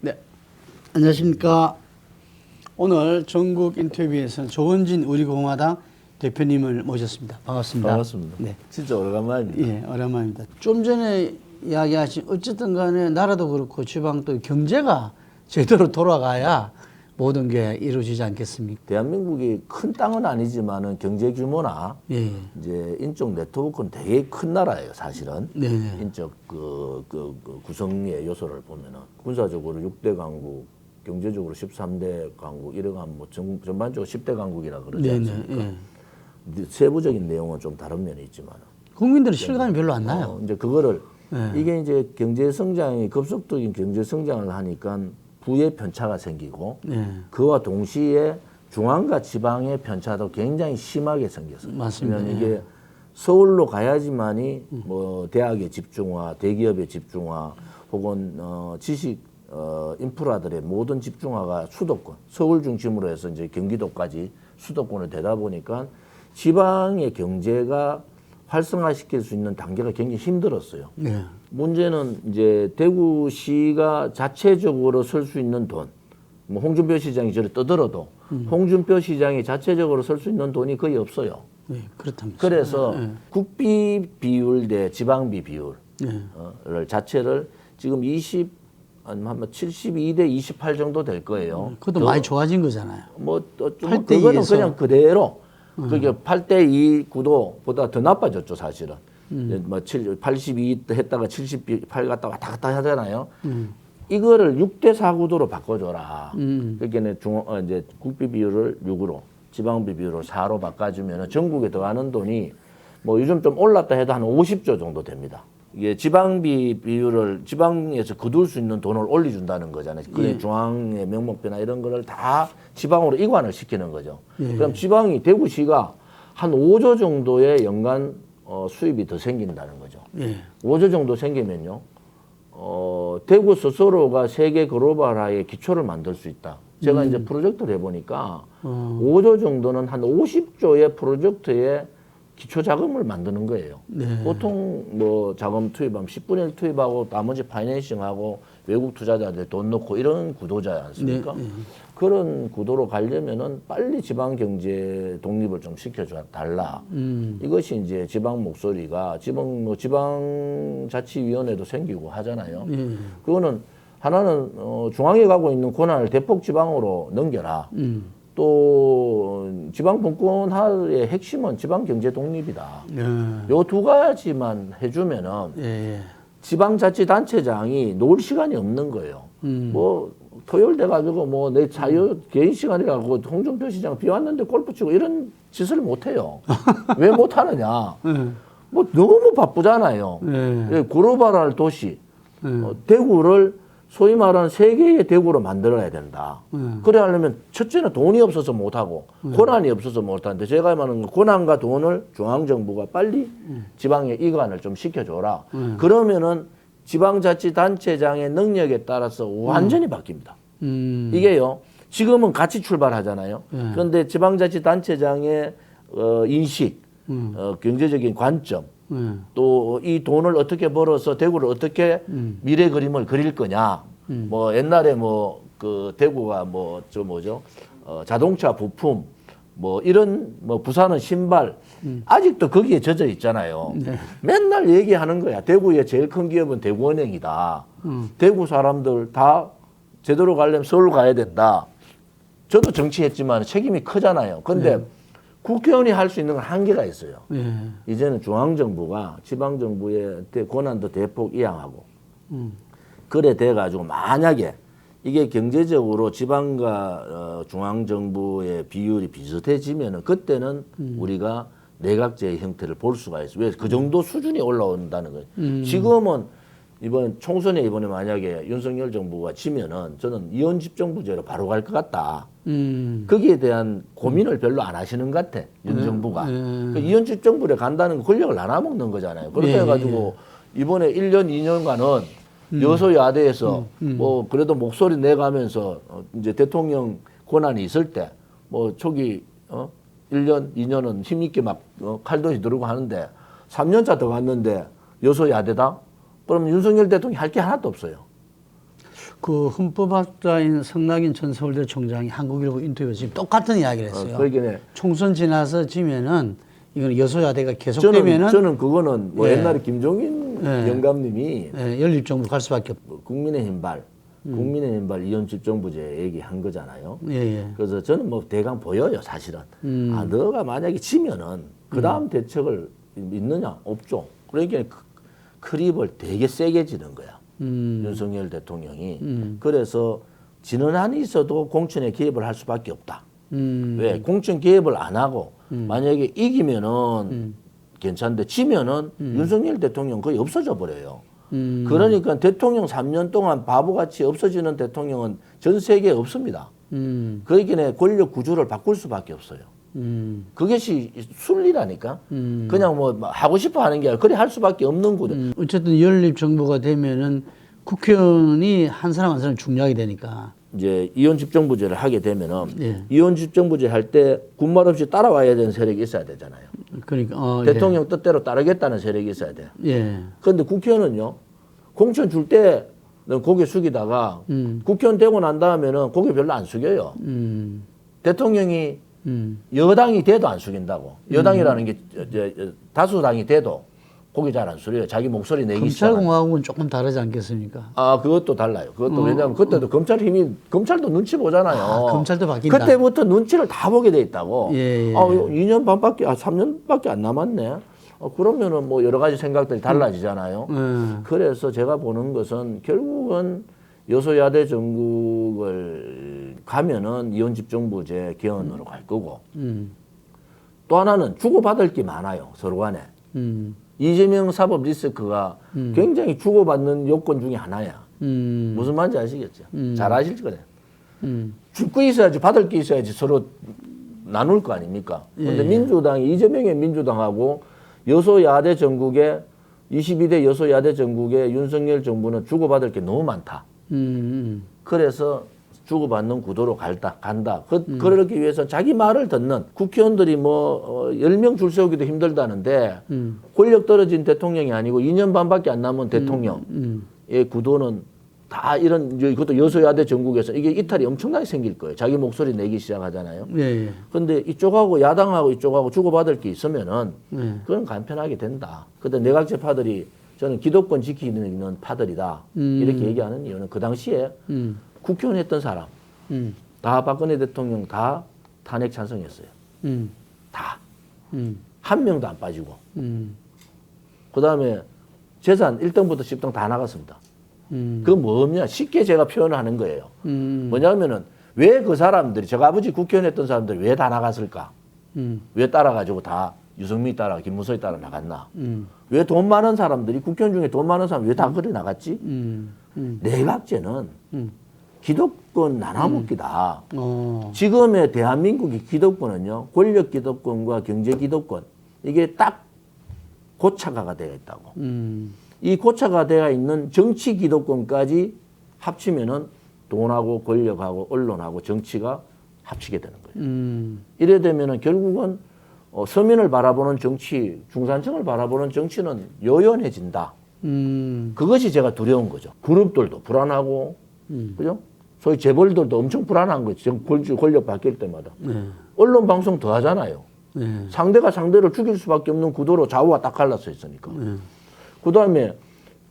네, 안녕하십니까. 오늘 전국 인터뷰에서는 조원진 우리공화당 대표님을 모셨습니다. 반갑습니다. 반갑습니다. 네, 진짜 오래간만입니다. 예, 오랜만입니다. 좀 전에 이야기하신 어쨌든 간에 나라도 그렇고 지방도 경제가 제대로 돌아가야 모든 게 이루어지지 않겠습니까? 대한민국이 큰 땅은 아니지만은 경제 규모나 예, 이제 인적 네트워크는 되게 큰 나라예요, 사실은. 네, 인적 구성의 요소를 보면은 군사적으로 6대 강국, 경제적으로 13대 강국, 이래가면 뭐 전반적으로 10대 강국이라 그러지 네, 않습니까? 네, 예. 세부적인 내용은 좀 다른 면이 있지만. 국민들은 실감이 별로 안 나요. 이제 그거를 네. 이게 이제 경제 성장이 급속적인 경제 성장을 하니까 부의 편차가 생기고 네, 그와 동시에 중앙과 지방의 편차도 굉장히 심하게 생겼어요. 맞습니다. 왜냐하면 이게 서울로 가야지만이 뭐 대학의 집중화, 대기업의 집중화, 혹은 지식 인프라들의 모든 집중화가 수도권, 서울 중심으로 해서 이제 경기도까지 수도권을 되다 보니까 지방의 경제가 활성화시킬 수 있는 단계가 굉장히 힘들었어요. 네, 문제는 이제 대구시가 자체적으로 쓸 수 있는 돈, 뭐 홍준표 시장이 저를 떠들어도 홍준표 시장이 자체적으로 쓸 수 있는 돈이 거의 없어요. 네, 그렇답니다. 그래서 네, 국비 비율 대 지방비 비율을 네. 자체를 지금 72대 28 정도 될 거예요. 그것도 많이 좋아진 거잖아요. 뭐좀 8대 그거는 2에서. 그냥 그대로 그게 8대 2 구도보다 더 나빠졌죠, 사실은. 이제 뭐 82 했다가 78 갔다 왔다 갔다 하잖아요. 이거를 6대 4 구도로 바꿔줘라. 그러니까 이제 국비 비율을 6으로, 지방비 비율을 4로 바꿔주면 전국에 들어가는 돈이 뭐 요즘 좀 올랐다 해도 한 50조 정도 됩니다. 이게 지방비 비율을 지방에서 거둘 수 있는 돈을 올려준다는 거잖아요. 그래 중앙의 명목비나 이런 거를 다 지방으로 이관을 시키는 거죠. 그럼 지방이 대구시가 한 5조 정도의 연간 수입이 더 생긴다는 거죠. 예. 5조 정도 생기면요. 대구 스스로가 세계 글로벌화의 기초를 만들 수 있다. 제가 이제 프로젝트를 해보니까 5조 정도는 한 50조의 프로젝트에 기초 자금을 만드는 거예요. 네. 보통 뭐 자금 투입하면 10분의 1 투입하고 나머지 파이낸싱하고 외국 투자자들 돈 넣고 이런 구도지 않습니까? 네, 네. 그런 구도로 가려면은 빨리 지방 경제 독립을 좀 시켜줘 달라. 이것이 이제 지방 목소리가 지방자치위원회도 생기고 하잖아요. 그거는 하나는 중앙에 가고 있는 권한을 대폭 지방으로 넘겨라. 또 지방 분권화의 핵심은 지방 경제 독립이다. 요 두 가지만 해주면은 예. 지방자치단체장이 놀 시간이 없는 거예요. 뭐 토요일 돼가지고 뭐 내 자유 개인 시간이라고 홍준표 시장 비왔는데 골프 치고 이런 짓을 못 해요. 왜 못 하느냐? 뭐 너무 바쁘잖아요. 글로벌할 도시 대구를 소위 말하는 세계의 대구로 만들어야 된다. 그래 하려면 첫째는 돈이 없어서 못하고 권한이 없어서 못하는데 제가 말하는 권한과 돈을 중앙정부가 빨리 지방에 이관을 좀 시켜줘라. 그러면은 지방자치단체장의 능력에 따라서 완전히 바뀝니다. 이게요. 지금은 같이 출발하잖아요. 그런데 지방자치단체장의 인식, 경제적인 관점, 또 이 돈을 어떻게 벌어서 대구를 어떻게 미래 그림을 그릴 거냐. 뭐 옛날에 뭐 그 대구가 뭐 저 뭐죠? 자동차 부품 뭐 이런 뭐 부산은 신발 아직도 거기에 젖어 있잖아요. 맨날 얘기하는 거야. 대구의 제일 큰 기업은 대구은행이다. 대구 사람들 다 제대로 가려면 서울 가야 된다. 저도 정치했지만 책임이 크잖아요. 근데 국회의원이 할 수 있는 건 한계가 있어요. 이제는 중앙정부가 지방정부의 권한도 대폭 이양하고 그래 돼가지고 만약에 이게 경제적으로 지방과 중앙정부의 비율이 비슷해지면은 그때는 우리가 내각제의 형태를 볼 수가 있어요. 왜 그 정도 수준이 올라온다는 거예요. 지금은 이번 총선에 이번에 만약에 윤석열 정부가 지면은 저는 이원집정부제로 바로 갈 것 같다. 거기에 대한 고민을 별로 안 하시는 것 같아. 윤 정부가. 그 이원집정부에 간다는 거 권력을 나눠먹는 거잖아요. 그렇게 해가지고 이번에 1년, 2년간은 여소야대에서 뭐 그래도 목소리 내가면서 이제 대통령 권한이 있을 때 뭐 초기 1년, 2년은 힘있게 막 칼도 휘두르고 하는데 3년차 더 갔는데 여소야대다? 그럼 윤석열 대통령이 할 게 하나도 없어요. 그 헌법학자인 성낙인 전 서울대 총장이 한국일보 인터뷰에서 지금 똑같은 이야기를 했어요. 그러니까 총선 지나서 지면은 이건 여소야대가 계속되면은 저는 그거는 뭐 예. 옛날에 김종인 예. 영감님이 예, 연립정부 갈 수밖에 없. 뭐 국민의힘발 이혼 집정부제 얘기한 거잖아요. 예, 예. 그래서 저는 뭐 대강 보여요, 사실은. 아, 너가 만약에 지면은 그 다음 대책을 있느냐? 없죠. 그러니까 크립을 되게 세게 지는 거야. 윤석열 대통령이. 그래서 지는 한이 있어도 공천에 개입을 할 수밖에 없다. 왜? 공천 개입을 안 하고 만약에 이기면은 괜찮은데 지면은 윤석열 대통령 거의 없어져 버려요. 그러니까 대통령 3년 동안 바보같이 없어지는 대통령은 전 세계에 없습니다. 그러니까 권력 구조를 바꿀 수밖에 없어요. 그것이 순리라니까. 그냥 뭐 하고 싶어 하는 게 아니라 그래 할 수밖에 없는 구조. 어쨌든 연립정부가 되면은 국회의원이 한 사람 한 사람 중요하게 되니까. 이제 이혼 집정부제를 하게 되면은 예. 이혼 집정부제 할 때 군말 없이 따라와야 되는 세력이 있어야 되잖아요. 그러니까 대통령 뜻대로 따르겠다는 세력이 있어야 돼. 예. 그런데 국회의원은요, 공천 줄 때 고개 숙이다가 국회의원 되고 난 다음에는 고개 별로 안 숙여요. 대통령이 여당이 돼도 안 숙인다고. 여당이라는 게 다수당이 돼도 고개 잘 안 숙여요. 자기 목소리 내기 시작하면. 검찰공화국은 조금 다르지 않겠습니까? 아, 그것도 달라요. 그것도 왜냐하면 그때도 검찰도 눈치 보잖아요. 아, 검찰도 바뀐다. 그때부터 눈치를 다 보게 돼 있다고. 예, 예. 2년 반밖에, 3년밖에 안 남았네. 그러면은 뭐 여러 가지 생각들이 달라지잖아요. 그래서 제가 보는 것은 결국은 여소야대 전국을 가면은 이혼집정부제 개헌으로 갈 거고 또 하나는 주고받을 게 많아요. 서로 간에. 이재명 사법 리스크가 굉장히 주고받는 요건 중에 하나야. 무슨 말인지 아시겠죠? 잘 아실 거예요. 줄 거 있어야지 받을 게 있어야지 서로 나눌 거 아닙니까? 그런데 예. 민주당이 이재명의 민주당하고 여소야대 전국에 22대 여소야대 전국에 윤석열 정부는 주고받을 게 너무 많다. 그래서 주고받는 구도로 간다. 그러기 위해서 자기 말을 듣는 국회의원들이 뭐 10명 줄 세우기도 힘들다는데 권력 떨어진 대통령이 아니고 2년 반밖에 안 남은 대통령의 구도는 다 이런 이것도 여소야대 전국에서 이게 이탈이 엄청나게 생길 거예요. 자기 목소리 내기 시작하잖아요. 예. 그런데 이쪽하고 야당하고 이쪽하고 주고받을 게 있으면은 그건 간편하게 된다. 근데 내각제 파들이 저는 기득권 지키는 파들이다. 이렇게 얘기하는 이유는 그 당시에 국회의원 했던 사람 다 박근혜 대통령 다 탄핵 찬성했어요. 다. 한 명도 안 빠지고. 그다음에 재산 1등부터 10등 다 나갔습니다. 그건 뭐냐? 쉽게 제가 표현을 하는 거예요. 뭐냐면은 왜 그 사람들이 제가 아버지 국회의원 했던 사람들이 왜 다 나갔을까? 왜 따라가지고 다 유승민이 따라 김무성이 따라 나갔나? 왜 돈 많은 사람들이 국회의원 중에 돈 많은 사람 왜 다 그래 나갔지? 내각제는 기득권 나눠먹기다. 지금의 대한민국의 기득권은요, 권력 기득권과 경제 기득권 이게 딱 고착화가 되어 있다고. 이 고착화 되어 있는 정치 기득권까지 합치면은 돈하고 권력하고 언론하고 정치가 합치게 되는 거예요. 이래 되면은 결국은 서민을 바라보는 정치, 중산층을 바라보는 정치는 요연해진다. 그것이 제가 두려운 거죠. 그룹들도 불안하고, 그죠? 소위 재벌들도 엄청 불안한 거죠. 권력 바뀔 때마다. 언론 방송 더 하잖아요. 상대가 상대를 죽일 수밖에 없는 구도로 좌우가 딱 갈라서 있으니까. 그 다음에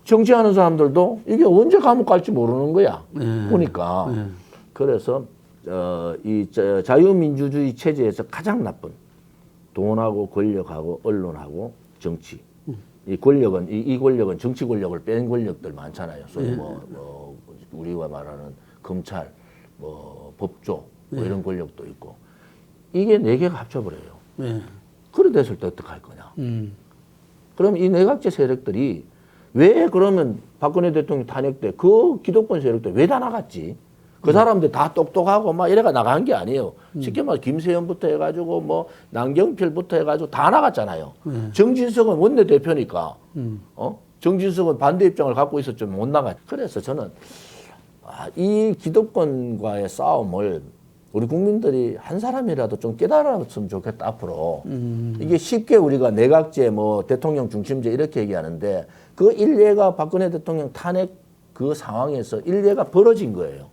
정치하는 사람들도 이게 언제 감옥 갈지 모르는 거야. 보니까. 그래서 이 자유민주주의 체제에서 가장 나쁜 돈하고 권력하고 언론하고 정치. 이 권력은 정치 권력을 뺀 권력들 많잖아요. 소위 뭐 우리가 말하는 검찰, 뭐 법조 뭐 이런 권력도 있고. 이게 네 개가 합쳐버려요. 그래 됐을 때 어떡할 거냐. 그럼 이 내각제 세력들이 왜 그러면 박근혜 대통령 탄핵 때 그 기득권 세력들 왜 다 나갔지? 그 사람들 다 똑똑하고 막 이래가 나간 게 아니에요. 쉽게 말해 김세현부터 해가지고 뭐 남경필부터 해가지고 다 나갔잖아요. 정진석은 원내대표니까 정진석은 반대 입장을 갖고 있었죠. 못 나갔. 그래서 저는 이 기득권과의 싸움을 우리 국민들이 한 사람이라도 좀 깨달았으면 좋겠다, 앞으로. 이게 쉽게 우리가 내각제, 뭐, 대통령 중심제 이렇게 얘기하는데 그 일례가 박근혜 대통령 탄핵 그 상황에서 일례가 벌어진 거예요.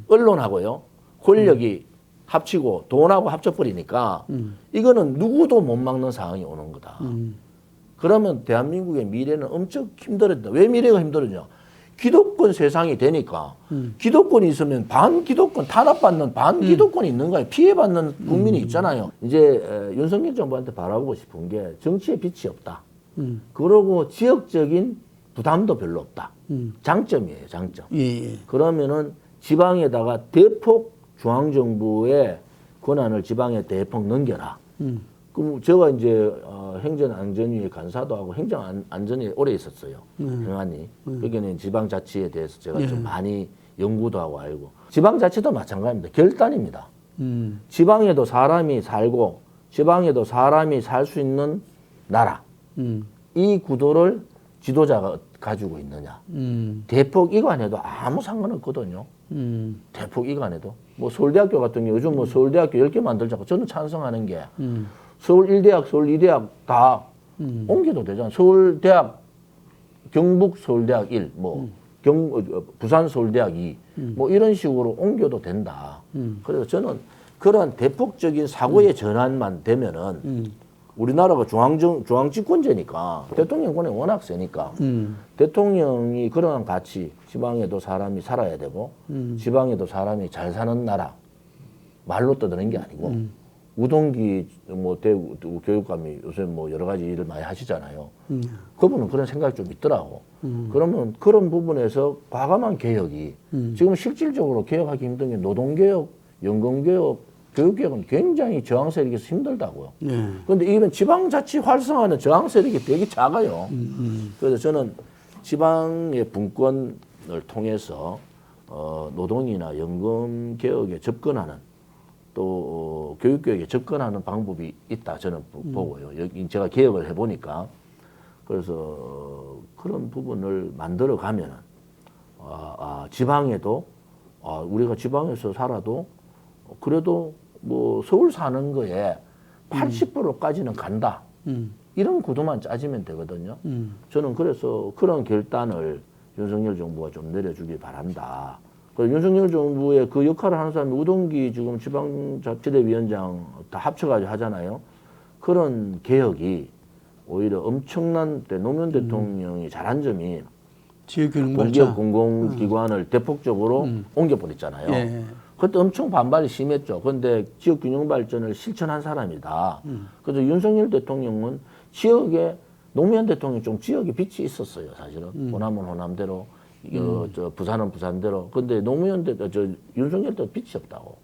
언론하고요, 권력이 합치고 돈하고 합쳐버리니까 이거는 누구도 못 막는 상황이 오는 거다. 그러면 대한민국의 미래는 엄청 힘들었다. 왜 미래가 힘들었냐? 기독권 세상이 되니까 기독권이 있으면 반기독권 탄압받는 반기독권이 있는 거예요. 피해받는 국민이 있잖아요. 이제 윤석열 정부한테 바라보고 싶은 게 정치에 빛이 없다. 그러고 지역적인 부담도 별로 없다. 장점이에요, 장점. 예. 그러면은 지방에다가 대폭 중앙정부의 권한을 지방에 대폭 넘겨라. 그럼 제가 이제 행정안전위 간사도 하고 행정안전위에 오래 있었어요. 행안위. 여기는 지방자치에 대해서 제가 좀 많이 연구도 하고 알고. 지방자치도 마찬가지입니다. 결단입니다. 지방에도 사람이 살고 지방에도 사람이 살 수 있는 나라. 이 구도를 지도자가 가지고 있느냐. 대폭 이관해도 아무 상관없거든요. 대폭 이관해도. 뭐 서울대학교 같은 경우 요즘 뭐 서울대학교 10개 만들자고 저는 찬성하는 게 서울 1대학, 서울 2대학 다 옮겨도 되잖아요. 서울대학, 경북 서울대학 1, 뭐 부산 서울대학 2, 뭐 이런 식으로 옮겨도 된다. 그래서 저는 그런 대폭적인 사고의 전환만 되면은 우리나라가 중앙집권제니까 대통령권이 워낙 세니까 대통령이 그런 가치, 지방에도 사람이 살아야 되고 지방에도 사람이 잘 사는 나라 말로 떠드는 게 아니고 우동기 뭐 대구 교육감이 요새 뭐 여러 가지 일을 많이 하시잖아요. 그분은 그런 생각이 좀 있더라고. 그러면 그런 부분에서 과감한 개혁이 지금 실질적으로 개혁하기 힘든 게 노동개혁, 연금개혁, 교육개혁은 굉장히 저항 세력에서 힘들다고요. 그런데 이런 지방자치 활성화는 저항 세력이 되게 작아요. 그래서 저는 지방의 분권을 통해서 노동이나 연금 개혁에 접근하는 또 교육개혁에 접근하는 방법이 있다 저는 보고요. 여기 제가 개혁을 해보니까 그래서 그런 부분을 만들어 가면은 지방에도 우리가 지방에서 살아도 그래도 뭐 서울 사는 거에 80%까지는 간다. 이런 구도만 짜지면 되거든요. 저는 그래서 그런 결단을 윤석열 정부가 좀 내려주길 바란다. 그래서 윤석열 정부의 그 역할을 하는 사람이 우동기 지금 지방자치대위원장 다 합쳐가지고 하잖아요. 그런 개혁이 오히려 엄청난 노무현 대통령이 잘한 점이 공기업 공공기관을 대폭적으로 옮겨버렸잖아요. 예. 그때 엄청 반발이 심했죠. 그런데 지역균형발전을 실천한 사람이다. 그래서 윤석열 대통령은 지역에 노무현 대통령이 좀 지역에 빛이 있었어요. 사실은 호남은 호남대로, 저 부산은 부산대로. 그런데 윤석열 때 빛이 없다고.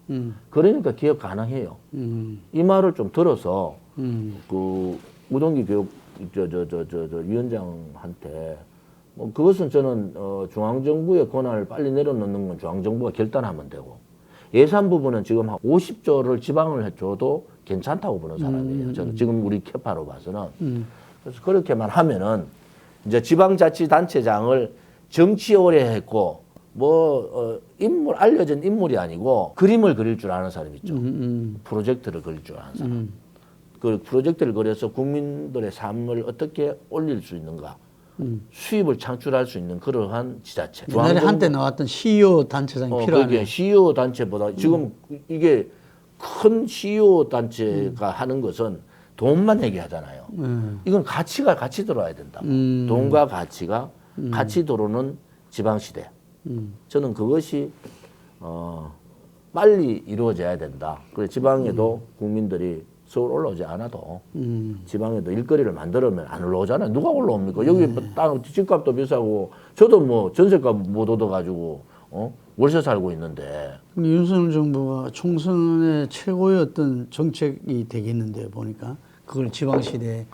그러니까 개혁 가능해요. 이 말을 좀 들어서 그 우동기 교육 위원장한테 뭐 그것은 저는 중앙정부의 권한을 빨리 내려놓는 건 중앙정부가 결단하면 되고. 예산 부분은 지금 한 50조를 지방을 해줘도 괜찮다고 보는 사람이에요. 저는 지금 우리 캐파로 봐서는. 그래서 그렇게만 하면은 이제 지방자치단체장을 정치 오래 했고 뭐 알려진 인물이 아니고 그림을 그릴 줄 아는 사람 있죠. 프로젝트를 그릴 줄 아는 사람. 그 프로젝트를 그려서 국민들의 삶을 어떻게 올릴 수 있는가. 수입을 창출할 수 있는 그러한 지자체. 옛날에 한때 나왔던 CEO 단체장이 필요하네. CEO 단체보다 지금 이게 큰 CEO 단체가 하는 것은 돈만 얘기하잖아요. 이건 가치가 같이 들어와야 된다. 돈과 가치가 같이 들어오는 지방시대. 저는 그것이 빨리 이루어져야 된다. 그래서 지방에도 국민들이 서울 올라오지 않아도 지방에도 일거리를 만들면 안 올라오잖아요. 누가 올라옵니까? 여기 땅 집값도 비싸고 저도 뭐 전세값 못 얻어가지고 월세 살고 있는데. 윤석열 정부가 총선의 최고의 어떤 정책이 되겠는데 보니까 그걸 지방시대에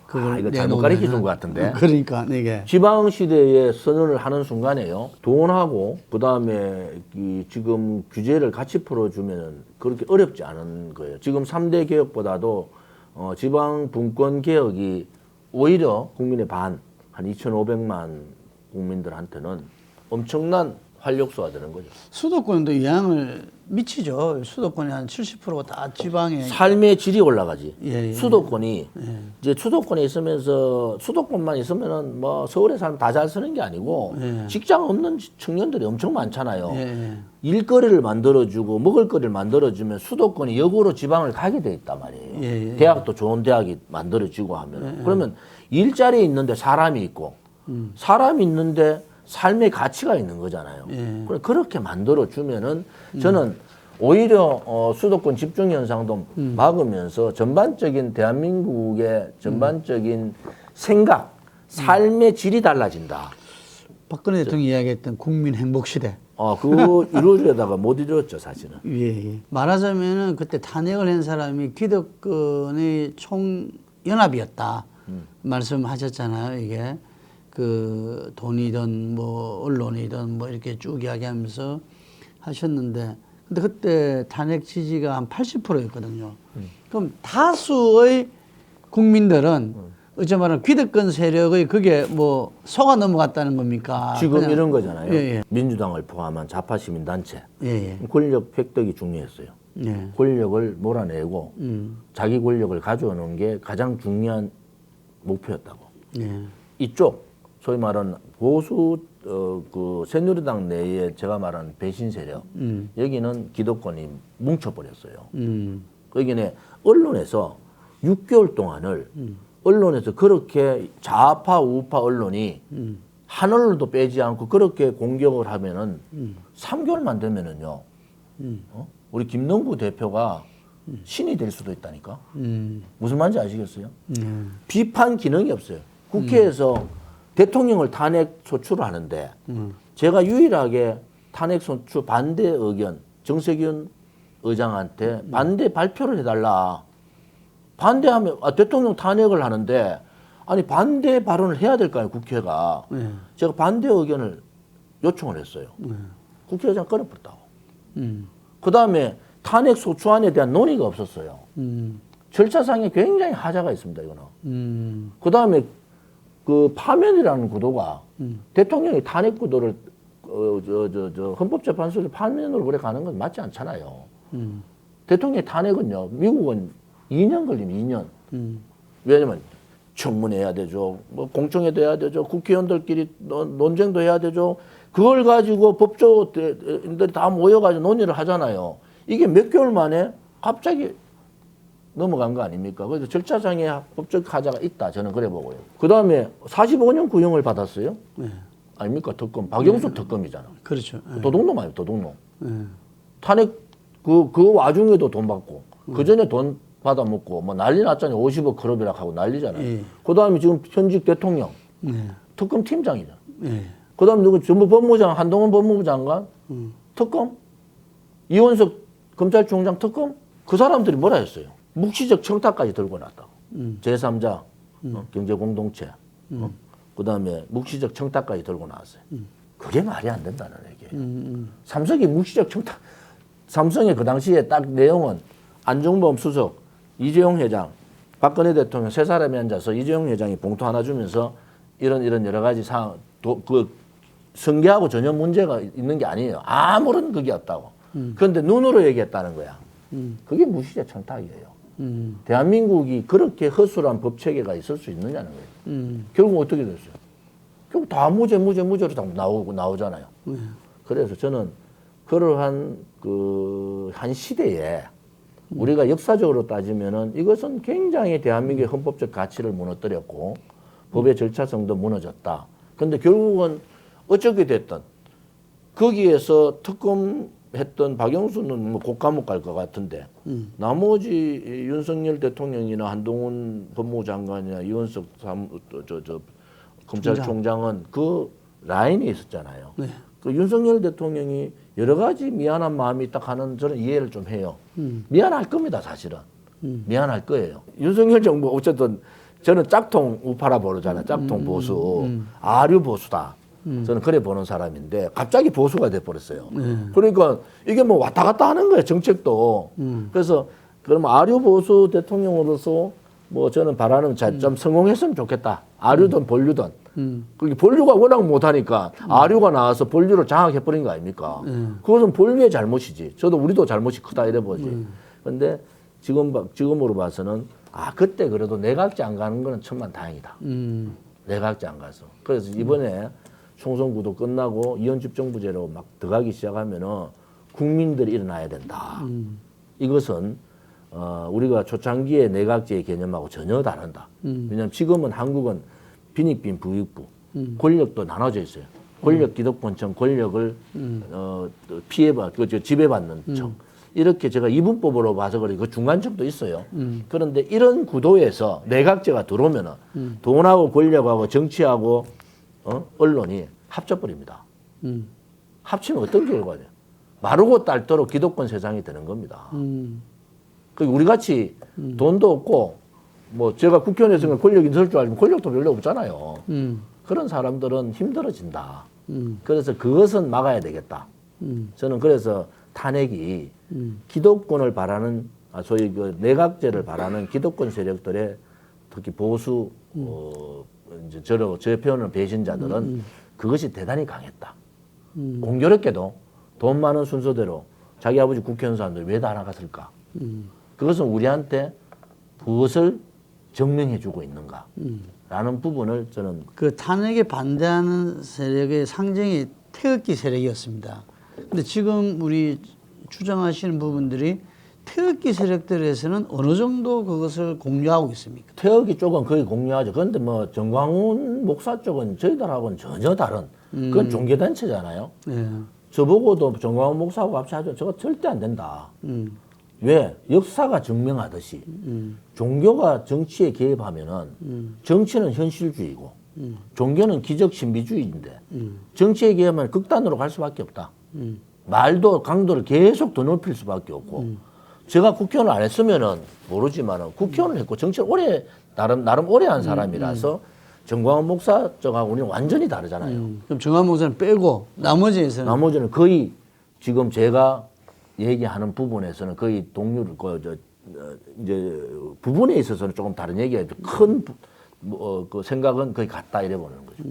그걸 이거 잘못 가르쳐 준 것 같은데. 그러니까 이게 지방시대에 선언을 하는 순간에요. 돈하고 그다음에 지금 규제를 같이 풀어주면 그렇게 어렵지 않은 거예요. 지금 3대 개혁보다도 지방 분권 개혁이 오히려 국민의 한 2,500만 국민들한테는 엄청난 활력소가 되는 거죠. 수도권도 영향을 미치죠. 수도권이 한 70%가 다 지방에. 삶의 질이 올라가지. 예. 수도권이 이제 수도권에 있으면서 수도권만 있으면은 뭐 서울에 사람 다 잘 쓰는 게 아니고 직장 없는 청년들이 엄청 많잖아요. 일거리를 만들어주고 먹을거리를 만들어주면 수도권이 역으로 지방을 가게 돼 있단 말이에요. 대학도 좋은 대학이 만들어지고 하면 그러면 일자리에 있는데 사람이 있고 사람이 있는데 삶의 가치가 있는 거잖아요. 그렇게 만들어 주면은 저는 오히려 수도권 집중 현상도 막으면서 전반적인 대한민국의 전반적인 생각, 삶의 질이 달라진다. 박근혜 대통령이 이야기했던 국민 행복 시대. 그거 이루어주려다가 못 이루었죠, 사실은. 예. 말하자면은 그때 탄핵을 한 사람이 기득권의 총연합이었다. 말씀하셨잖아요, 이게. 그 돈이든 뭐 언론이든 뭐 이렇게 쭉 이야기하면서 하셨는데 근데 그때 탄핵 지지가 한 80%였거든요. 그럼 다수의 국민들은 어찌 말하면 기득권 세력의 그게 뭐 속아 넘어갔다는 겁니까? 지금 그냥, 이런 거잖아요. 예. 민주당을 포함한 좌파 시민단체. 예. 권력 획득이 중요했어요. 예. 권력을 몰아내고 자기 권력을 가져오는 게 가장 중요한 목표였다고. 예. 이쪽 소위 말하는 보수 그 새누리당 내에 제가 말하는 배신 세력 여기는 기득권이 뭉쳐버렸어요. 여기는 언론에서 6개월 동안을 언론에서 그렇게 좌파 우파 언론이 한 언론도 빼지 않고 그렇게 공격을 하면은 3개월만 되면은요. 우리 김능구 대표가 신이 될 수도 있다니까. 무슨 말인지 아시겠어요? 비판 기능이 없어요. 국회에서 대통령을 탄핵 소추를 하는데 제가 유일하게 탄핵 소추 반대 의견 정세균 의장한테 반대 발표를 해달라. 반대하면 대통령 탄핵을 하는데 아니 반대 발언을 해야 될까요 국회가. 제가 반대 의견을 요청을 했어요. 국회의장 끊어버렸다고. 그다음에 탄핵 소추안에 대한 논의가 없었어요. 절차상에 굉장히 하자가 있습니다. 이거는. 그다음에 그 파면이라는 구도가 대통령이 탄핵 구도를 헌법재판소에서 파면으로 그래 가는 건 맞지 않잖아요. 대통령의 탄핵은요 미국은 2년 걸리면 2년. 왜냐면 청문회해야 되죠. 뭐 공청회도 해야 되죠. 국회의원들끼리 논쟁도 해야 되죠. 그걸 가지고 법조인들이 다 모여가지고 논의를 하잖아요. 이게 몇 개월 만에 갑자기 넘어간 거 아닙니까? 그래서 절차상의 법적 하자가 있다. 저는 그래 보고요. 그 다음에 45년 구형을 받았어요. 아닙니까? 특검. 박영수 특검이잖아. 그렇죠. 도둑놈 아니에요. 도둑놈. 탄핵 그 와중에도 돈 받고 그 전에 돈 받아먹고 뭐 난리 났잖아요. 50억 클럽이라고 하고 난리잖아요. 그 다음에 지금 현직 대통령 특검 팀장이잖아. 그 다음에 누구 전부 법무장 한동훈 법무부 장관 특검 이원석 검찰총장 특검 그 사람들이 뭐라 했어요? 묵시적 청탁까지 들고 났다고. 제3자 경제공동체 그 다음에 묵시적 청탁까지 들고 나왔어요. 그게 말이 안 된다는 얘기예요. 삼성이 묵시적 청탁 삼성의 그 당시에 딱 내용은 안종범 수석 이재용 회장 박근혜 대통령 세 사람이 앉아서 이재용 회장이 봉투 하나 주면서 이런 여러 가지 사항 그 승계하고 전혀 문제가 있는 게 아니에요. 아무런 그게 없다고. 그런데 눈으로 얘기했다는 거야. 그게 무시적 청탁이에요. 대한민국이 그렇게 허술한 법 체계가 있을 수 있느냐는 거예요. 결국 어떻게 됐어요? 결국 다 무죄로 다 나오잖아요. 그래서 저는 그러한 한 시대에 우리가 역사적으로 따지면은 이것은 굉장히 대한민국의 헌법적 가치를 무너뜨렸고 법의 절차성도 무너졌다. 그런데 결국은 어떻게 됐든 거기에서 특검했던 박영수는 뭐 국감옥 갈 것 같은데 나머지 윤석열 대통령이나 한동훈 법무부 장관이나 이원석 검찰총장은 그 라인에 있었잖아요. 그 윤석열 대통령이 여러 가지 미안한 마음이 딱 하는 저는 이해를 좀 해요. 미안할 겁니다, 사실은. 미안할 거예요. 윤석열 정부 어쨌든 저는 짝퉁 우파라 부르잖아요. 짝퉁 보수, 아류 보수다. 저는 그래 보는 사람인데 갑자기 보수가 돼버렸어요. 그러니까 이게 뭐 왔다 갔다 하는 거예요, 정책도. 그래서 그럼 아류 보수 대통령으로서 뭐 저는 바라는 좀 성공했으면 좋겠다. 아류든 본류든 그게 본류가 워낙 못하니까 아류가 나와서 본류를 장악해버린 거 아닙니까? 그것은 본류의 잘못이지. 우리도 잘못이 크다 이래 보지. 근데 지금으로 봐서는 그때 그래도 내각제 안 가는 거는 천만 다행이다. 내각제 안 가서. 그래서 이번에 총선구도 끝나고 이원집정부제로 막 들어가기 시작하면은 국민들이 일어나야 된다. 이것은 우리가 초창기에 내각제의 개념하고 전혀 다른다. 왜냐하면 지금은 한국은 빈익빈 부익부 권력도 나눠져 있어요. 권력 기득권청 권력을 지배받는 청. 이렇게 제가 이분법으로 봐서 그래 그 중간청도 있어요. 그런데 이런 구도에서 내각제가 들어오면은 돈하고 권력하고 정치하고 언론이 합쳐버립니다. 합치면 어떤 결과가 돼요? 마르고 닳도록 기득권 세상이 되는 겁니다. 우리 같이 돈도 없고 뭐 제가 국회의원에서 권력이 있을 줄 알면 권력도 별로 없잖아요. 그런 사람들은 힘들어진다. 그래서 그것은 막아야 되겠다. 저는 그래서 탄핵이 기득권을 바라는 소위 그 내각제를 바라는 기득권 세력들의 특히 보수 이제 제 표현은 배신자들은 그것이 대단히 강했다. 공교롭게도 돈 많은 순서대로 자기 아버지 국회의원 사람들이 왜 다 나갔을까? 그것은 우리한테 무엇을 증명해주고 있는가? 라는 부분을 저는 그 탄핵에 반대하는 세력의 상징이 태극기 세력이었습니다. 근데 지금 우리 주장하시는 부분들이 태극기 세력들에서는 어느 정도 그것을 공유하고 있습니까? 태극기 쪽은 거의 공유하죠. 그런데 뭐 정광훈 목사 쪽은 저희들하고는 전혀 다른 그건 종교단체잖아요. 네. 저보고도 정광훈 목사하고 같이 하죠. 저거 절대 안 된다. 왜? 역사가 증명하듯이 종교가 정치에 개입하면은 정치는 현실주의고 종교는 기적 신비주의인데 정치에 개입하면 극단으로 갈 수밖에 없다. 말도 강도를 계속 더 높일 수밖에 없고 제가 국회의원을 안 했으면은 모르지만은 국회의원을 했고 정치를 나름 오래 한 사람이라서 정광훈 목사 쪽하고 우리는 완전히 다르잖아요. 그럼 정광훈 목사는 빼고 나머지는 거의 지금 제가 얘기하는 부분에서는 거의 동률 이제 부분에 있어서는 조금 다른 얘기가 큰 그 생각은 거의 같다 이래 보는 거죠.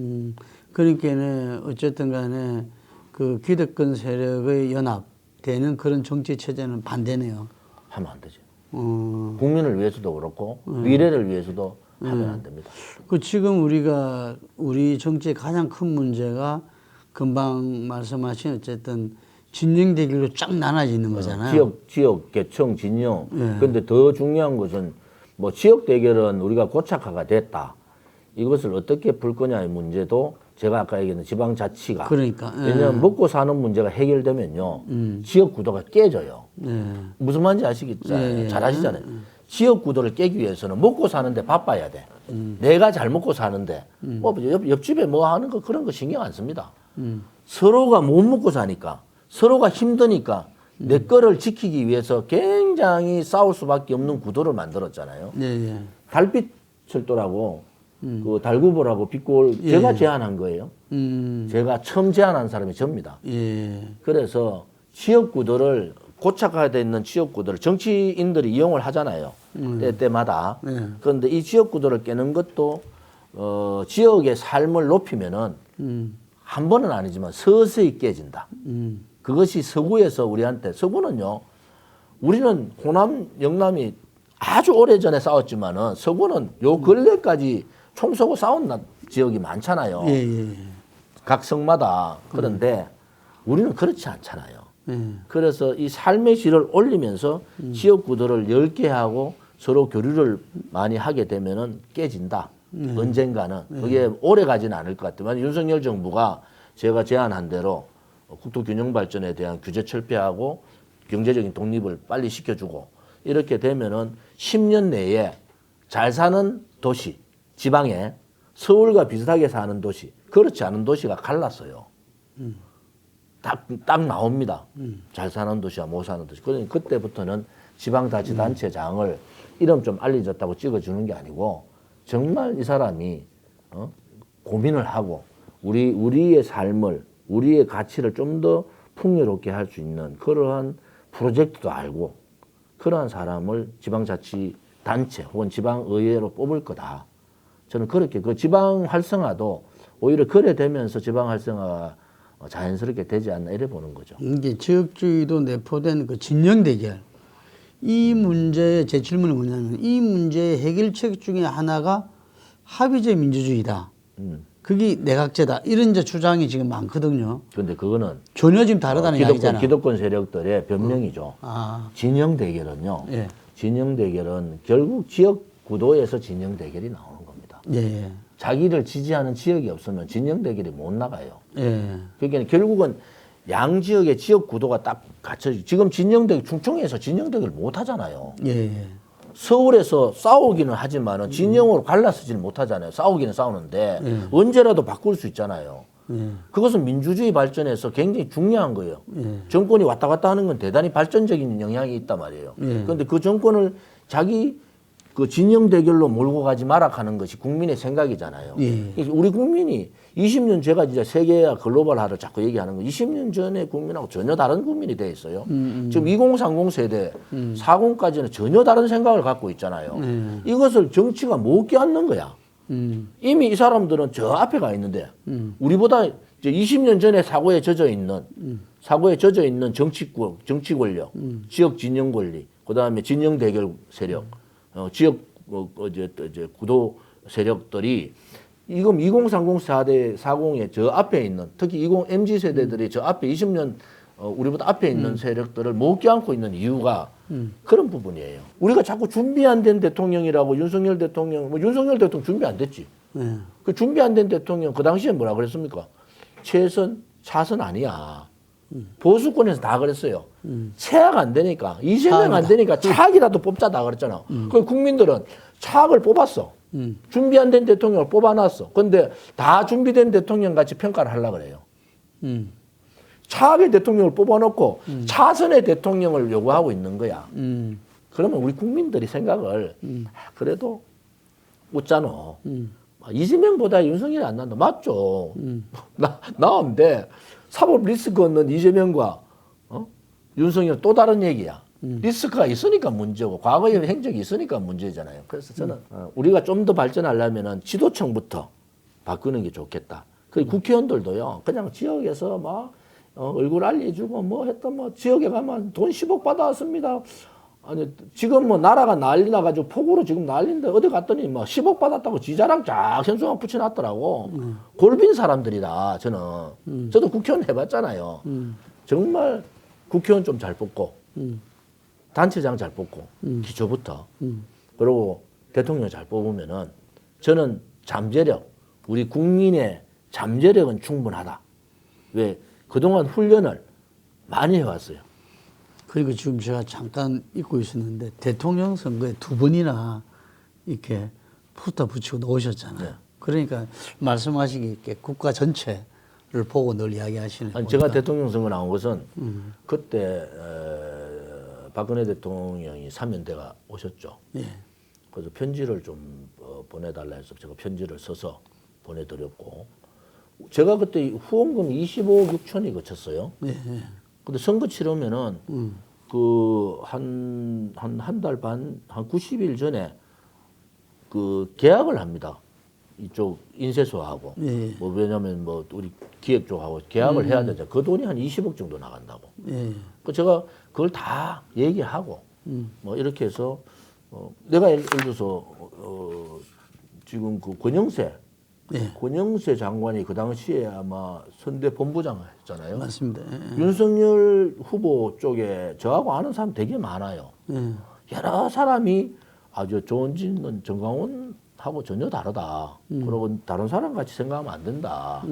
그러니까는 어쨌든 간에 그 기득권 세력의 연합되는 그런 정치 체제는 반대네요. 하면 안 되죠. 국민을 위해서도 그렇고 미래를 위해서도 하면 안 됩니다. 그 지금 우리 정치의 가장 큰 문제가 금방 말씀하신 어쨌든 진영 대결로 쫙 나눠지는 거잖아요. 지역 계층 진영. 그런데 더 중요한 것은 뭐 지역 대결은 우리가 고착화가 됐다. 이것을 어떻게 풀 거냐의 문제도 제가 아까 얘기했던 지방자치가. 그러니까. 왜냐하면 먹고 사는 문제가 해결되면요. 지역 구도가 깨져요. 무슨 말인지 아시겠죠? 잘 아시잖아요. 지역 구도를 깨기 위해서는 먹고 사는데 바빠야 돼. 내가 잘 먹고 사는데 뭐 옆집에 뭐 하는 거 그런 거 신경 안 씁니다. 서로가 못 먹고 사니까 서로가 힘드니까 내 거를 지키기 위해서 굉장히 싸울 수밖에 없는 구도를 만들었잖아요. 달빛 철도라고 그 달구보라고 빛골 제가 제안한 거예요. 제가 처음 제안한 사람이 접니다. 그래서 지역 구도를 고착화되어 있는 지역 구도를 정치인들이 이용을 하잖아요. 때마다. 그런데 이 지역 구도를 깨는 것도 지역의 삶을 높이면은 한 번은 아니지만 서서히 깨진다. 그것이 서구에서 우리한테 서구는요. 우리는 호남 영남이 아주 오래전에 싸웠지만은 서구는 요 근래까지 총 쏘고 싸운 지역이 많잖아요. 각 성마다. 그런데 우리는 그렇지 않잖아요. 그래서 이 삶의 질을 올리면서 지역 구도를 넓게 하고 서로 교류를 많이 하게 되면은 깨진다. 언젠가는. 그게 오래 가지는 않을 것 같지만 윤석열 정부가 제가 제안한 대로 국토 균형 발전에 대한 규제 철폐하고 경제적인 독립을 빨리 시켜주고 이렇게 되면은 10년 내에 잘 사는 도시, 지방에 서울과 비슷하게 사는 도시, 그렇지 않은 도시가 갈랐어요. 딱 나옵니다. 잘 사는 도시와 못 사는 도시. 그러니까 그때부터는 지방자치단체장을 이름 좀 알려졌다고 찍어주는 게 아니고 정말 이 사람이 고민을 하고 우리의 삶을 우리의 가치를 좀 더 풍요롭게 할 수 있는 그러한 프로젝트도 알고 그러한 사람을 지방자치단체 혹은 지방의회로 뽑을 거다. 저는 그렇게 그 지방 활성화도 오히려 그래 되면서 지방 활성화가 자연스럽게 되지 않나 이래 보는 거죠. 이게 지역주의도 내포된 그 진영 대결. 이 문제의 제 질문은 뭐냐면 이 문제의 해결책 중에 하나가 합의제 민주주의다. 그게 내각제다. 이런 이제 주장이 지금 많거든요. 그런데 그거는 전혀 지금 다르다는 이야기잖아요. 기득권 세력들의 변명이죠. 아, 진영 대결은요. 예. 진영 대결은 결국 지역 구도에서 진영 대결이 나오는 겁니다. 예, 자기를 지지하는 지역이 없으면 진영 대결이 못 나가요. 예. 그러니까 결국은 양 지역의 지역 구도가 딱 갖춰지. 지금 진영 대결 충청에서 진영 대결 못 하잖아요. 예, 예. 서울에서 싸우기는 하지만은 진영으로 갈라서지는 못하잖아요. 싸우기는 싸우는데 언제라도 바꿀 수 있잖아요. 그것은 민주주의 발전에서 굉장히 중요한 거예요. 정권이 왔다 갔다 하는 건 대단히 발전적인 영향이 있단 말이에요. 그런데 그 정권을 자기 그 진영 대결로 몰고 가지 마라 하는 것이 국민의 생각이잖아요. 우리 국민이 20년 제가 진짜 세계화 글로벌화를 자꾸 얘기하는 거 20년 전의 국민하고 전혀 다른 국민이 돼 있어요. 지금 2030 세대, 40까지는 전혀 다른 생각을 갖고 있잖아요. 이것을 정치가 못 껴안는 거야. 이미 이 사람들은 저 앞에 가 있는데 우리보다 이제 20년 전에 사고에 젖어 있는 정치 권력, 지역 진영 권리, 그다음에 진영 대결 세력, 지역 이제 구도 세력들이 이건 2030 4대 40의 저 앞에 있는 특히 MZ 세대들이 저 앞에 20년 우리보다 앞에 있는 세력들을 못 껴안고 있는 이유가 그런 부분이에요. 우리가 자꾸 준비 안 된 대통령이라고 윤석열 대통령 준비 안 됐지. 그 준비 안 된 대통령 그 당시에 뭐라 그랬습니까? 최선 차선 아니야. 보수권에서 다 그랬어요. 최악 안 되니까 이재명 안 되니까 차악이라도 뽑자다 그랬잖아. 그 국민들은 차악을 뽑았어. 준비 안 된 대통령을 뽑아놨어. 근데 다 준비된 대통령 같이 평가를 하려고 그래요. 차악의 대통령을 뽑아놓고 차선의 대통령을 요구하고 있는 거야. 그러면 우리 국민들이 생각을 그래도 웃잖아. 이재명보다 윤석열이 안 난다. 맞죠. 나온데 사법 리스크 없는 이재명과 윤석열 또 다른 얘기야. 리스크가 있으니까 문제고 과거의 행적이 있으니까 문제잖아요. 그래서 저는 우리가 좀 더 발전하려면은 지도층부터 바꾸는 게 좋겠다. 그 국회의원들도요. 그냥 지역에서 막 얼굴 알려주고 뭐 했던 뭐 지역에 가면 돈 10억 받아왔습니다. 아니 지금 뭐 나라가 난리 나가지고 폭우로 지금 난리인데 어디 갔더니 뭐 10억 받았다고 지자랑 쫙 현수막 붙여놨더라고. 골빈 사람들이다 저는. 저도 국회의원 해봤잖아요. 정말 국회의원 좀 잘 뽑고 단체장 잘 뽑고 기초부터 그리고 대통령 잘 뽑으면은 저는 잠재력 우리 국민의 잠재력은 충분하다. 왜 그동안 훈련을 많이 해왔어요. 그리고 지금 제가 잠깐 잊고 있었는데 대통령 선거에 2번이나 이렇게 포스터 붙이고 나오셨잖아요. 네. 그러니까 말씀하시기에 국가 전체를 보고 늘 이야기하시는 아니, 제가 대통령 선거 나온 것은 그때 박근혜 대통령이 사면대가 오셨죠. 예. 그래서 편지를 좀 보내달라 해서 제가 편지를 써서 보내드렸고 제가 그때 후원금 25억 6천이 거쳤어요. 예. 근데 선거 치르면은 그 한 달 반, 한 90일 전에 그 계약을 합니다. 이쪽 인쇄소하고. 예. 뭐 왜냐면 뭐 우리 기획 쪽하고 계약을 해야 되죠. 그 돈이 한 20억 정도 나간다고. 예. 그 제가 그걸 다 얘기하고 뭐 이렇게 해서 내가 예를 들어서 지금 그 권영세 예. 권영세 장관이 그 당시에 아마 선대 본부장 했잖아요. 맞습니다. 예. 윤석열 후보 쪽에 저하고 아는 사람 되게 많아요. 예. 여러 사람이 아주 좋은 짓는 정강훈하고 전혀 다르다. 그리고 다른 사람 같이 생각하면 안 된다.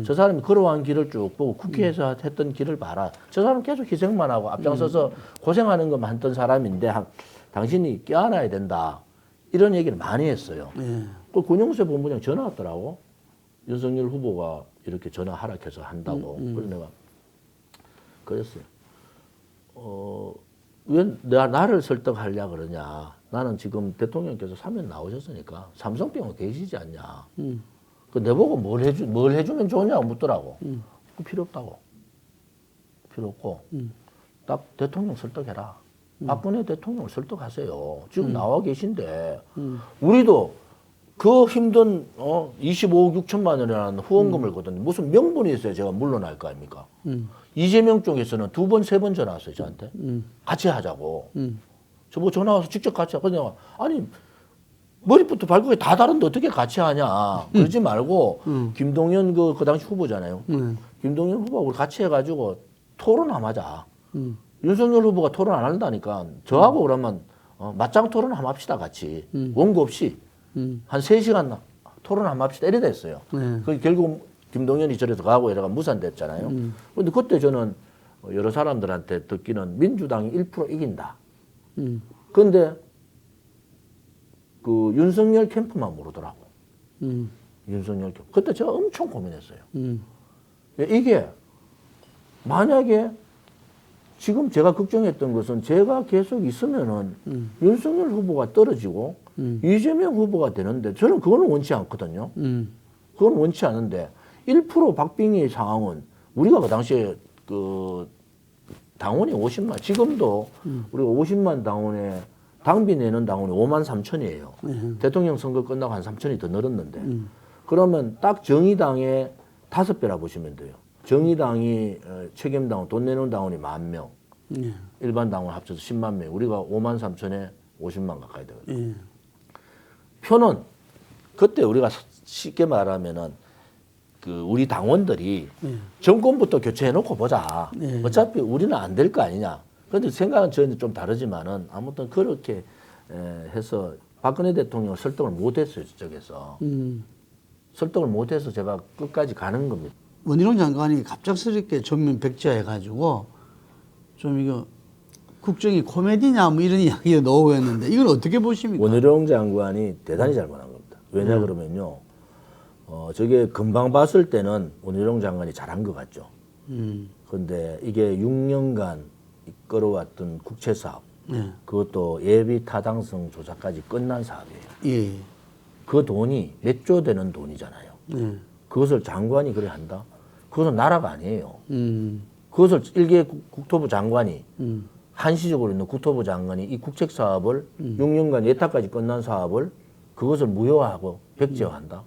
저 사람이 걸어간 길을 쭉 보고 국회에서 했던 길을 봐라. 저 사람 계속 희생만 하고 앞장서서 고생하는 것만 했던 사람인데 당신이 껴안아야 된다. 이런 얘기를 많이 했어요. 예. 그 권영세 본부장 전화 왔더라고. 윤석열 후보가 이렇게 전화 허락해서 한다고. 그래서 내가 그랬어요. 왜 나를 설득하려고 그러냐. 나는 지금 대통령께서 사면 나오셨으니까 삼성병원 계시지 않냐. 그 내보고 뭘 해주면 좋냐고 묻더라고. 그 필요 없다고. 필요 없고. 딱 대통령 설득해라. 박근혜 대통령을 설득하세요. 지금 나와 계신데 우리도 그 힘든 25억 6천만 원이라는 후원금을 거뒀는데 무슨 명분이 있어야 제가 물러날 거 아닙니까? 이재명 쪽에서는 2번, 3번 전화 왔어요, 저한테. 같이 하자고. 저 뭐 전화 와서 직접 같이 하고 그냥 아니 머리부터 발끝이 다 다른데 어떻게 같이 하냐. 그러지 말고 김동연 그 당시 후보잖아요. 김동연 후보하고 같이 해가지고 토론 한번 하자. 윤석열 후보가 토론 안 한다니까 저하고 그러면 맞짱 토론 한번 합시다 같이. 원고 없이 한 3시간 토론 한번 합시다 이래 됐어요. 그 결국 김동연이 저래서 가고 이래가 무산됐잖아요. 그런데 그때 저는 여러 사람들한테 듣기는 민주당이 1% 이긴다. 그런데 그 윤석열 캠프만 모르더라고. 윤석열 캠프. 그때 제가 엄청 고민했어요. 이게 만약에 지금 제가 걱정했던 것은 제가 계속 있으면은 윤석열 후보가 떨어지고 이재명 후보가 되는데 저는 그거는 원치 않거든요. 그건 원치 않은데 1% 박빙의 상황은 우리가 그 당시에 그 당원이 50만, 지금도 우리가 50만 당원에 당비 내는 당원이 5만 3천이에요. 대통령 선거 끝나고 한 3천이 더 늘었는데 그러면 딱 정의당의 5배라 보시면 돼요. 정의당이 책임당원, 돈 내는 당원이 10,000명, 일반 당원 합쳐서 10만 명, 우리가 5만 3천에 50만 가까이 되거든요. 표는 그때 우리가 쉽게 말하면은 그 우리 당원들이 정권부터 교체해놓고 보자. 어차피 우리는 안 될 거 아니냐. 그런데 생각은 저희는 좀 다르지만은 아무튼 그렇게 해서 박근혜 대통령을 설득을 못했어요. 저쪽에서. 설득을 못해서 제가 끝까지 가는 겁니다. 원희룡 장관이 갑작스럽게 전면 백지화해가지고 좀 이거 국정이 코미디냐 뭐 이런 이야기가 나오고 했는데 이걸 어떻게 보십니까? 원희룡 장관이 대단히 잘못한 겁니다. 왜냐 그러면요. 저게 금방 봤을 때는 원희룡 장관이 잘한 것 같죠. 그런데 이게 6년간 이끌어왔던 국채사업, 그것도 예비 타당성 조사까지 끝난 사업이에요. 예. 그 돈이 몇 조 되는 돈이잖아요. 그것을 장관이 그래 한다? 그것은 나라가 아니에요. 그것을 일개 국토부 장관이 한시적으로 있는 국토부 장관이 이 국책 사업을 6년간 예타까지 끝난 사업을 그것을 무효화하고 백지화한다?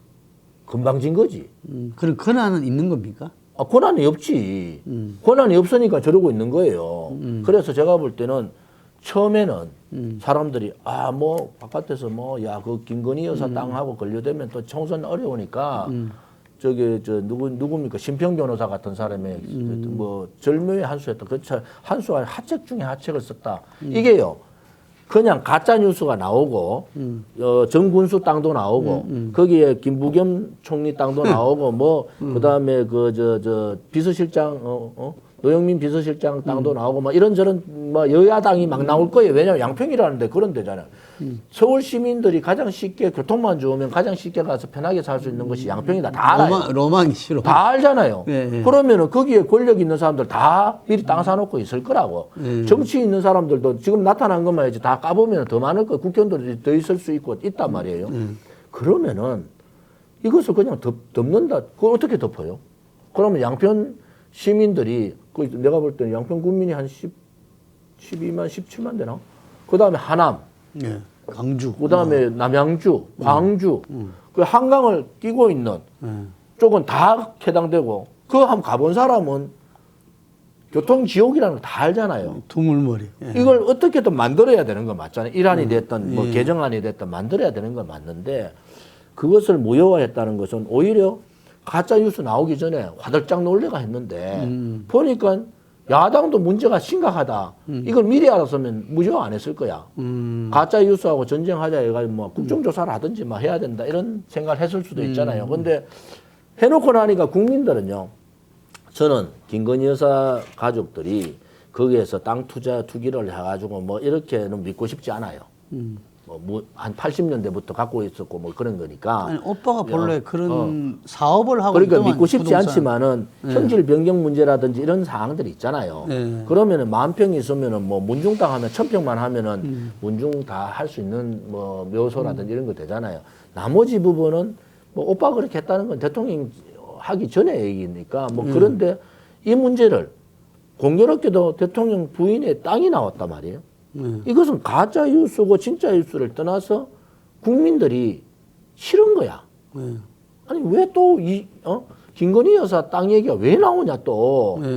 금방진 거지. 그런 권한은 있는 겁니까? 권한이 없지. 권한이 없으니까 저러고 있는 거예요. 그래서 제가 볼 때는 처음에는 사람들이 뭐 바깥에서 그 김건희 여사 땅하고 걸려되면 또 총선 어려우니까 누굽니까 심평 변호사 같은 사람의 절묘히 한수했다. 한수가 하책 중에 하책을 썼다. 이게요. 그냥 가짜 뉴스가 나오고 정군수 땅도 나오고 거기에 김부겸 총리 땅도 나오고 그다음에 비서실장 노영민 비서실장 땅도 나오고 이런저런 여야당이 막 나올 거예요. 왜냐하면 양평이라는데 그런 데잖아요. 서울 시민들이 가장 쉽게 교통만 좋으면 가장 쉽게 가서 편하게 살 수 있는 것이 양평이다. 다 알아요. 로망이시로. 다 알잖아요. 네. 그러면은 거기에 권력 있는 사람들 다 미리 땅 사놓고 있을 거라고. 정치 있는 사람들도 지금 나타난 것만 해야지 다 까보면 더 많을 거예요. 국회의원들이 더 있을 수 있고 있단 말이에요. 그러면은 이것을 그냥 덮는다. 그걸 어떻게 덮어요? 그러면 양평 시민들이 내가 볼 때는 양평 군민이 한 12만, 17만 되나? 그 다음에 하남. 예. 강주. 그 다음에 남양주, 광주. 그 한강을 끼고 있는 쪽은 다 해당되고 그거 한번 가본 사람은 교통지옥이라는 거 다 알잖아요. 두물머리. 예. 이걸 어떻게든 만들어야 되는 건 맞잖아요. 일안이 됐든 개정안이 됐든 만들어야 되는 건 맞는데 그것을 무효화했다는 것은 오히려 가짜 뉴스 나오기 전에 화들짝 놀래가 했는데 보니까 야당도 문제가 심각하다. 이걸 미리 알았으면 무효화 안 했을 거야. 가짜 뉴스하고 전쟁하자 해가지고 국정조사를 하든지 해야 된다 이런 생각을 했을 수도 있잖아요. 그런데 해놓고 나니까 국민들은요. 저는 김건희 여사 가족들이 거기에서 땅 투기를 해가지고 이렇게는 믿고 싶지 않아요. 한 80년대부터 갖고 있었고 그런 거니까. 아니, 오빠가 본래 그런 사업을 하고 그러니까 있더만, 믿고 싶지 부동산. 않지만은 형질 변경 문제라든지 이런 사항들이 있잖아요. 그러면은 10,000평이 있으면은 문중 땅 하면 1,000평만 하면은 문중 다 할 수 있는 묘소라든지 이런 거 되잖아요. 나머지 부분은 오빠가 그렇게 했다는 건 대통령 하기 전에 얘기니까 그런데 이 문제를 공교롭게도 대통령 부인의 땅이 나왔단 말이에요. 이것은 가짜 뉴스고 진짜 뉴스를 떠나서 국민들이 싫은 거야. 네. 아니 왜 또 김건희 여사 땅 얘기가 왜 나오냐 또. 네.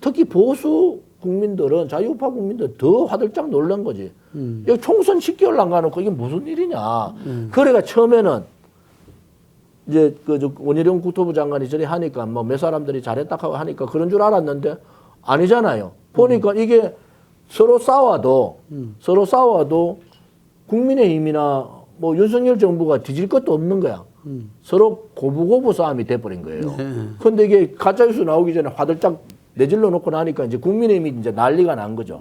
특히 보수 국민들은 자유우파 국민들 더 화들짝 놀란 거지. 여기 총선 10개월 남가놓고 이게 무슨 일이냐. 그래가 처음에는 이제 그 원희룡 국토부 장관이 저리 하니까 뭐 몇 사람들이 잘했다 하고 하니까 그런 줄 알았는데 아니잖아요. 보니까 이게 서로 싸워도 국민의힘이나 뭐 윤석열 정부가 뒤질 것도 없는 거야. 서로 고부고부 싸움이 돼버린 거예요. 근데 이게 가짜뉴스 나오기 전에 화들짝 내질러 놓고 나니까 이제 국민의힘이 이제 난리가 난 거죠.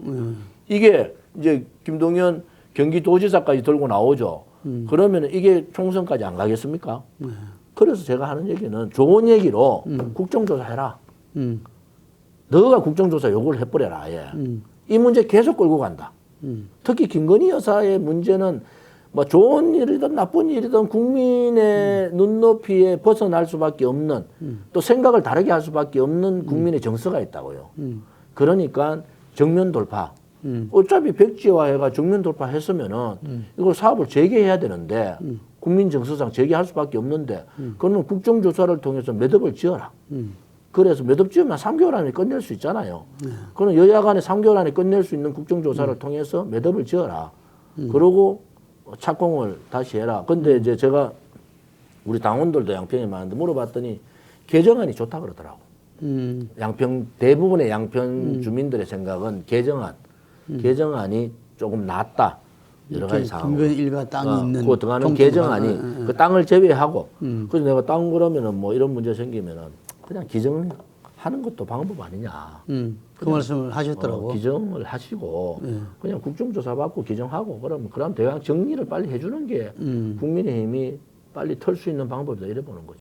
이게 이제 김동연 경기도지사까지 들고 나오죠. 그러면 이게 총선까지 안 가겠습니까? 그래서 제가 하는 얘기는 좋은 얘기로 국정조사 해라. 너가 국정조사 요구를 해버려라. 아예. 이 문제 계속 끌고 간다. 특히 김건희 여사의 문제는 뭐 좋은 일이든 나쁜 일이든 국민의 눈높이에 벗어날 수밖에 없는 또 생각을 다르게 할 수밖에 없는 국민의 정서가 있다고요. 그러니까 정면 돌파. 어차피 백지화해가 정면 돌파했으면은 이걸 사업을 재개해야 되는데 국민 정서상 재개할 수밖에 없는데 그러면 국정조사를 통해서 매듭을 지어라. 그래서 매듭 지으면 3개월 안에 끝낼 수 있잖아요. 그럼 여야 간에 3개월 안에 끝낼 수 있는 국정조사를 통해서 매듭을 지어라. 그러고 착공을 다시 해라. 근데 이제 제가 우리 당원들도 양평에 많은데 물어봤더니 개정안이 좋다 그러더라고. 양평 대부분의 양평 주민들의 생각은 개정안이 조금 낫다. 여러 가지 상황. 김건희 일가 땅이 있는 그 들어가는 개정안이 그 땅을 제외하고 그래서 내가 땅 그러면은 뭐 이런 문제 생기면은 그냥 기정하는 것도 방법 아니냐. 그 말씀을 하셨더라고. 기정을 하시고 그냥 국정조사 받고 기정하고 그럼 대강 정리를 빨리 해주는 게 국민의힘이 빨리 털 수 있는 방법이다 이래 보는 거죠.